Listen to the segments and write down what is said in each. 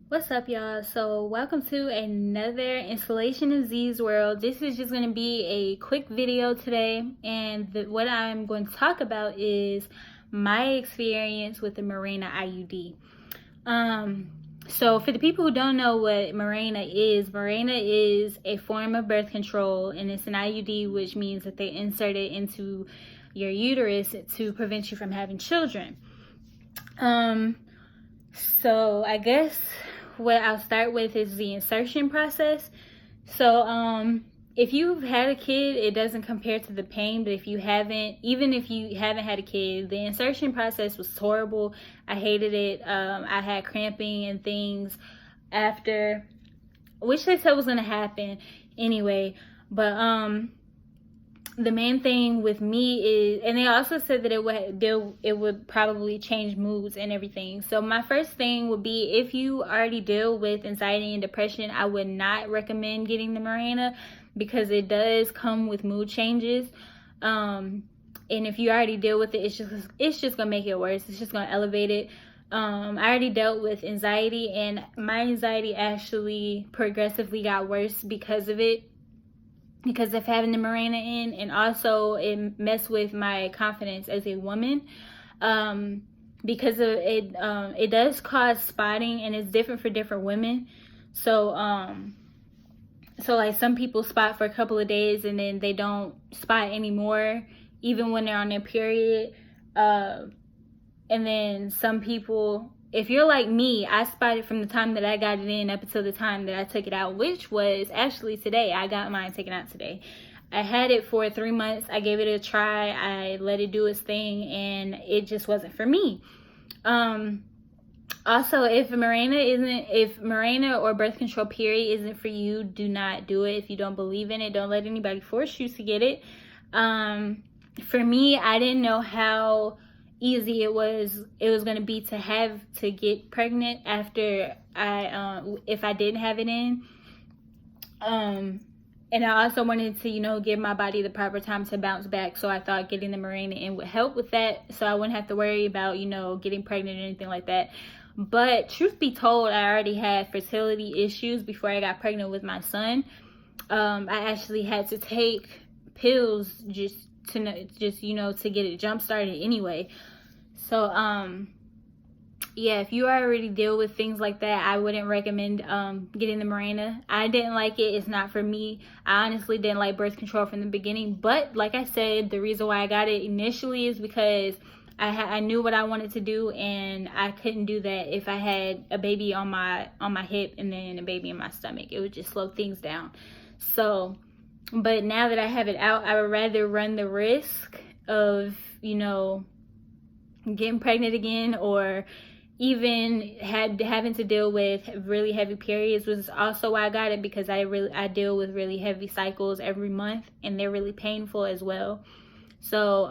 What's up, y'all? So welcome to another installation of Z's World. This is just going to be a quick video today, and what I'm going to talk about is my experience with the Mirena IUD. So for the people who don't know what Mirena is a form of birth control, and it's an IUD, which means that they insert it into your uterus to prevent you from having children. So I guess what I'll start with is the insertion process. So if you've had a kid, it doesn't compare to the pain, but even if you haven't had a kid, the insertion process was horrible. I hated it. I had cramping and things after, which they said was going to happen anyway, but the main thing with me is, and they also said that it would probably change moods and everything. So my first thing would be, if you already deal with anxiety and depression, I would not recommend getting the Mirena, because it does come with mood changes. And if you already deal with it, it's just gonna make it worse. It's just gonna elevate it. I already dealt with anxiety, and my anxiety actually progressively got worse because of it, because of having the Mirena in, and also it messed with my confidence as a woman, because of it. It does cause spotting, and it's different for different women. So like, some people spot for a couple of days and then they don't spot anymore, even when they're on their period. And then some people, if you're like me, I spotted from the time that I got it in up until the time that I took it out, which was actually today. I got mine taken out today. I had it for 3 months. I gave it a try. I let it do its thing, and it just wasn't for me. Also, if Mirena or birth control period isn't for you, do not do it. If you don't believe in it, don't let anybody force you to get it. For me, I didn't know how easy it was going to be to get pregnant after if I didn't have it in. And I also wanted to, give my body the proper time to bounce back. So I thought getting the Mirena in would help with that, so I wouldn't have to worry about, getting pregnant or anything like that. But truth be told, I already had fertility issues before I got pregnant with my son. I actually had to take pills just to get it jump started anyway. So yeah, if you already deal with things like that, I wouldn't recommend getting the Mirena. I didn't like it. It's not for me. I honestly didn't like birth control from the beginning. But like I said, the reason why I got it initially is because I knew what I wanted to do, and I couldn't do that if I had a baby on my hip and then a baby in my stomach. It would just slow things down. So, but now that I have it out, I would rather run the risk of, getting pregnant again, or even having to deal with really heavy periods, which is also why I got it, because I deal with really heavy cycles every month, and they're really painful as well. So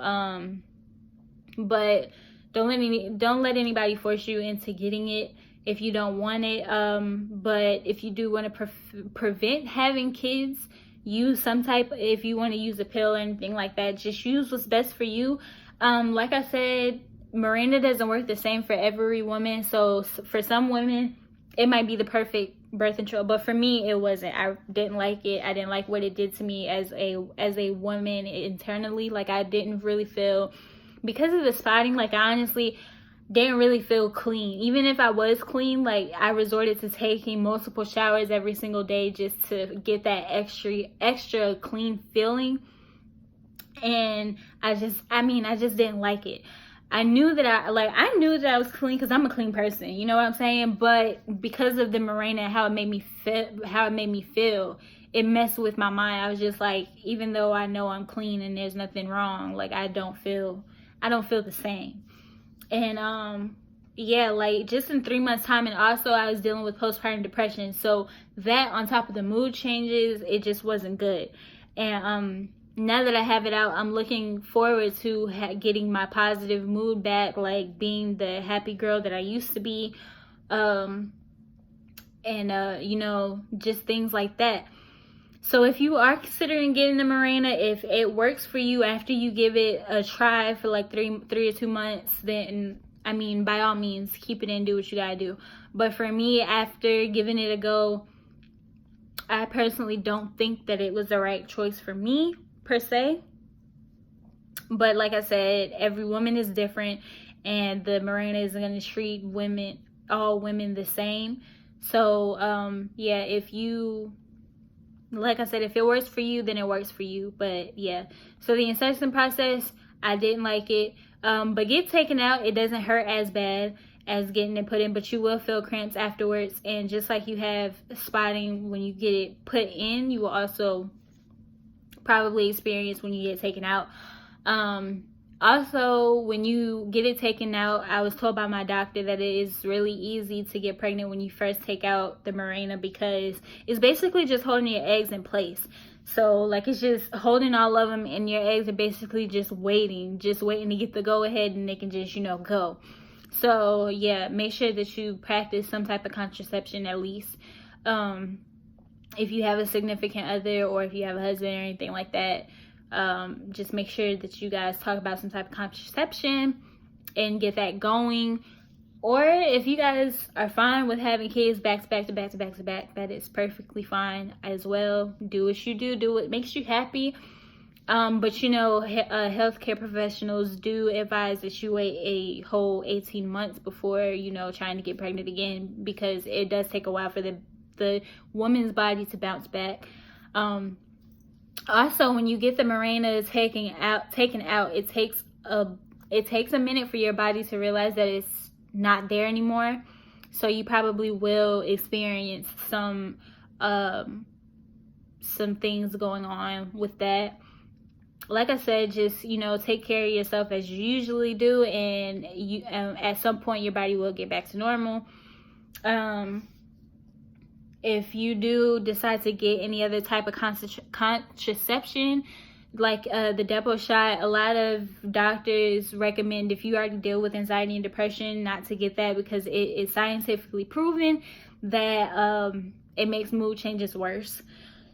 but don't let anybody force you into getting it if you don't want it. But if you do want to prevent having kids, use if you want to use a pill or anything like that, just use what's best for you. Like I said, Mirena doesn't work the same for every woman. So for some women, it might be the perfect birth control, but for me, it wasn't. I didn't like it. I didn't like what it did to me as a woman internally. Like, I didn't really feel, because of the spotting, like, I honestly didn't really feel clean. Even if I was clean, like, I resorted to taking multiple showers every single day just to get that extra clean feeling. And I just didn't like it. I knew that I was clean because I'm a clean person, you know what I'm saying? But because of the Mirena and how it made me feel, it messed with my mind. I was just like, even though I know I'm clean and there's nothing wrong, like, I don't feel the same. And yeah, like, just in 3 months time. And also, I was dealing with postpartum depression, so that on top of the mood changes, it just wasn't good. And now that I have it out, I'm looking forward to getting my positive mood back, like being the happy girl that I used to be, and just things like that. So if you are considering getting the Mirena, if it works for you after you give it a try for like three or 2 months, then I mean, by all means, keep it in, do what you gotta do. But for me, after giving it a go, I personally don't think that it was the right choice for me, per se. But like I said, every woman is different, and the Mirena is going to treat all women the same. So, yeah, like I said, if it works for you, then it works for you. But yeah, so the insertion process, I didn't like it. But get taken out, it doesn't hurt as bad as getting it put in, but you will feel cramps afterwards. And just like you have spotting when you get it put in, you will also probably experience when you get taken out. Also, when you get it taken out, I was told by my doctor that it is really easy to get pregnant when you first take out the Mirena, because it's basically just holding your eggs in place. So like, it's just holding all of them, and your eggs are basically just waiting to get the go ahead, and they can just, you know, go. So yeah, make sure that you practice some type of contraception at least. If you have a significant other, or if you have a husband or anything like that, just make sure that you guys talk about some type of contraception and get that going. Or if you guys are fine with having kids back to back, that is perfectly fine as well. Do what you do what makes you happy. But you know, healthcare professionals do advise that you wait a whole 18 months before, you know, trying to get pregnant again, because it does take a while for the woman's body to bounce back. Also, when you get the Mirena taken out, it takes a minute for your body to realize that it's not there anymore. So you probably will experience some things going on with that. Like I said, just, you know, take care of yourself as you usually do, and you at some point your body will get back to normal. If you do decide to get any other type of contraception, like the Depo shot, a lot of doctors recommend, if you already deal with anxiety and depression, not to get that, because it is scientifically proven that it makes mood changes worse.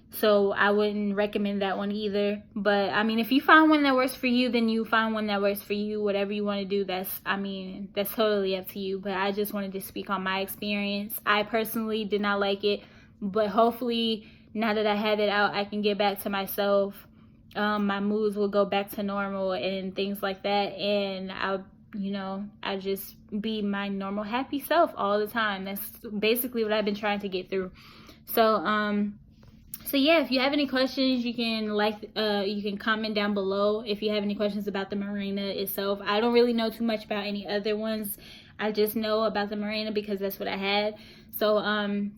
So I wouldn't recommend that one either. But I mean, if you find one that works for you, then you find one that works for you. Whatever you want to do, that's totally up to you. But I just wanted to speak on my experience. I personally did not like it, but hopefully now that I have it out, I can get back to myself. My moods will go back to normal and things like that, and I just be my normal happy self all the time. That's basically what I've been trying to get through. So yeah, if you have any questions, you can comment down below if you have any questions about the Mirena itself. I don't really know too much about any other ones. I just know about the Mirena because that's what I had. So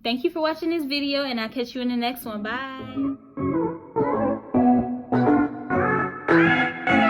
thank you for watching this video, and I'll catch you in the next one. Bye.